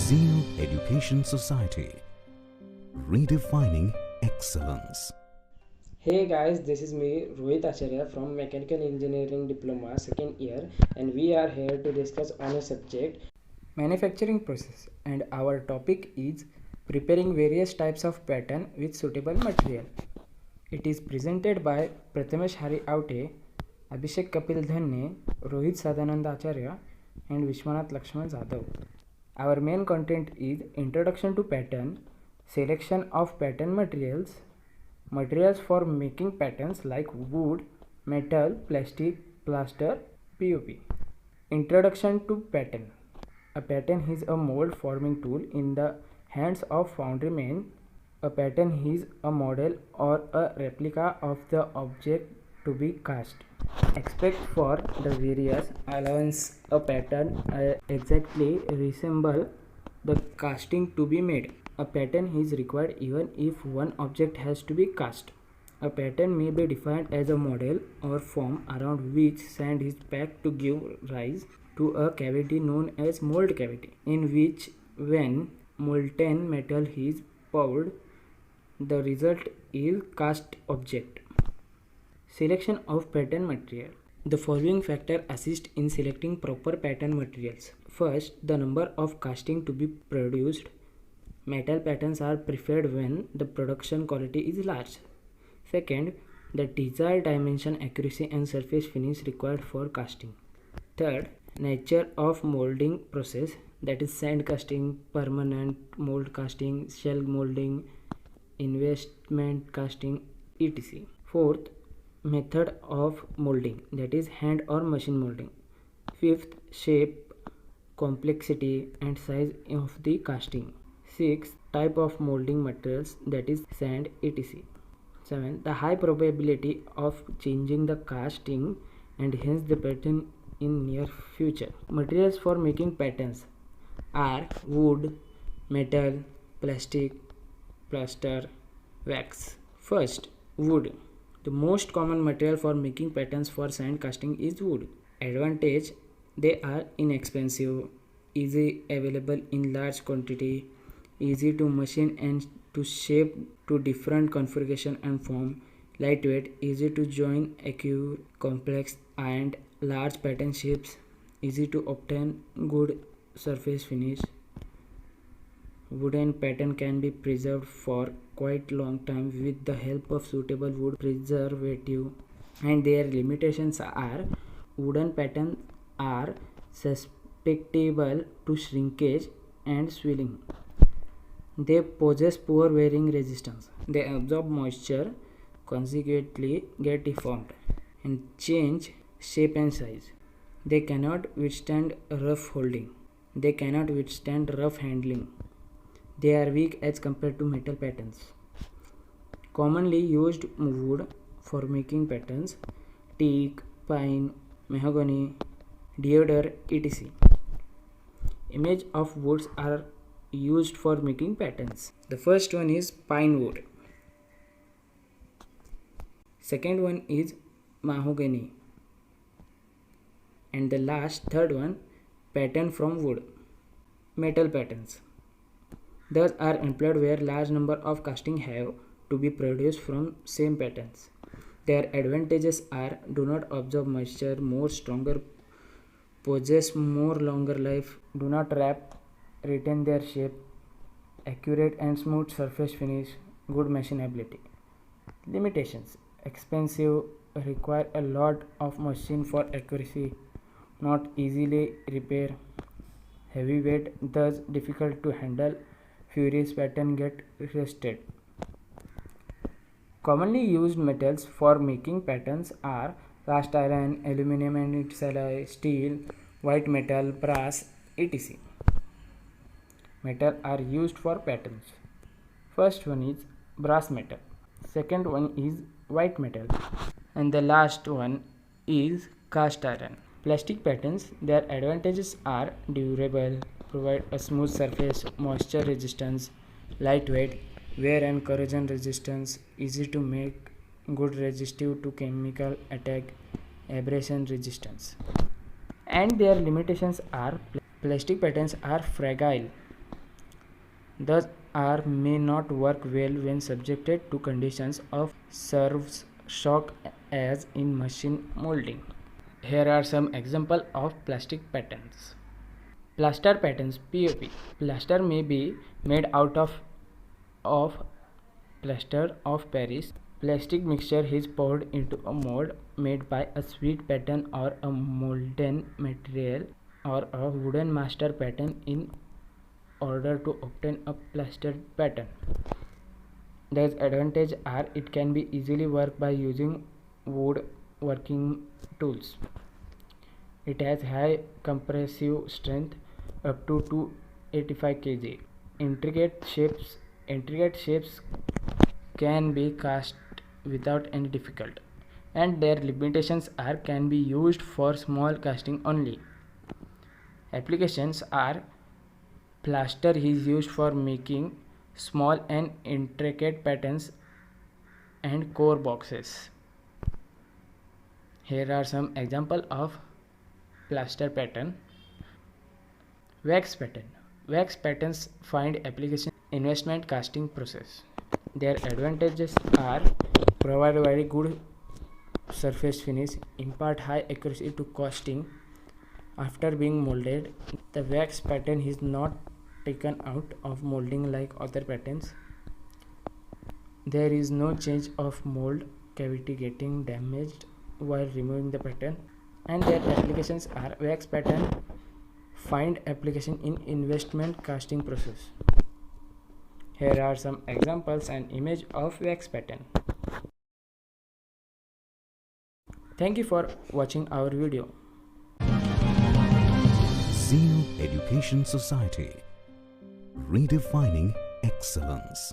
Zeno Education Society, redefining excellence. Hey guys, this is me Rohit Acharya from Mechanical Engineering Diploma second year, and we are here to discuss on a subject manufacturing process, and our topic is preparing various types of pattern with suitable material. It is presented by Prathamesh Hari Aute, Abhishek Kapil Dhanne, Rohit Sadanand Acharya and Vishwanath Lakshman Jadhav. Our main content is introduction to pattern, selection of pattern materials, materials for making patterns like wood, metal, plastic, plaster, POP. Introduction to pattern. A pattern is a mold forming tool in the hands of foundrymen. A pattern is a model or a replica of the object to be cast. Except for the various allowance, a pattern exactly resemble the casting to be made. A pattern is required even if one object has to be cast. A pattern may be defined as a model or form around which sand is packed to give rise to a cavity known as mold cavity, in which when molten metal is poured, the result is cast object. Selection of pattern material. The following factors assist in selecting proper pattern materials. First, the number of casting to be produced. Metal patterns are preferred when the production quality is large. Second, the desired dimension, accuracy and surface finish required for casting. Third, nature of molding process, that is sand casting, permanent mold casting, shell molding, investment casting, etc. Fourth, method of molding, that is hand or machine molding. Fifth, shape, complexity and size of the casting. Sixth, type of molding materials, that is sand, etc. 7. The high probability of changing the casting and hence the pattern in near future. Materials for making patterns are wood, metal, plastic, plaster, wax. First, wood. The most common material for making patterns for sand casting is wood. Advantage: they are inexpensive, easy available in large quantity, easy to machine and to shape to different configuration and form, lightweight, easy to join, accurate, complex and large pattern shapes, easy to obtain, good surface finish. Wooden pattern can be preserved for quite long time with the help of suitable wood preservative, and their limitations are: wooden patterns are susceptible to shrinkage and swelling. They possess poor wearing resistance. They absorb moisture, consequently get deformed and change shape and size. They cannot withstand rough holding. They cannot withstand rough handling. They are weak as compared to metal patterns. Commonly used wood for making patterns: teak, pine, mahogany, deodar, etc. Image of woods are used for making patterns. The first one is pine wood. Second one is mahogany. And the third one, pattern from wood. Metal patterns thus are employed where large number of castings have to be produced from same patterns. Their advantages are: do not absorb moisture, more stronger, possess more longer life, do not wrap, retain their shape, accurate and smooth surface finish, good machinability. Limitations: expensive, require a lot of machine for accuracy, not easily repair, heavyweight, thus difficult to handle, furious pattern get rusted. Commonly used metals for making patterns are cast iron, aluminum and its alloy, steel, white metal, brass, etc. Metal are used for patterns. First one is brass metal. Second one is white metal. And the last one is cast iron. Plastic patterns, their advantages are: durable, provide a smooth surface, moisture resistance, lightweight, wear and corrosion resistance, easy to make, good resistive to chemical attack, abrasion resistance. And their limitations are: plastic patterns are fragile, thus are may not work well when subjected to conditions of surface shock as in machine molding. Here are some examples of plastic patterns. Plaster patterns POP. Plaster may be made out of plaster of Paris. Plastic mixture is poured into a mold made by a sweet pattern or a molten material or a wooden master pattern in order to obtain a plastered pattern. The advantages are it can be easily worked by using wood working tools. It has high compressive strength up to 285 kg. Intricate shapes can be cast without any difficulty, and their limitations are can be used for small casting only. Applications are plaster is used for making small and intricate patterns and core boxes. Here are some examples of plaster pattern. Wax pattern. Wax patterns find application in investment casting process. Their advantages are provide very good surface finish, impart high accuracy to casting. After being molded, the wax pattern is not taken out of molding like other patterns. There is no change of mold cavity getting damaged while removing the pattern, and their applications are wax pattern find application in investment casting process. Here are some examples and image of wax pattern. Thank you for watching our video. Zeno Education Society, redefining excellence.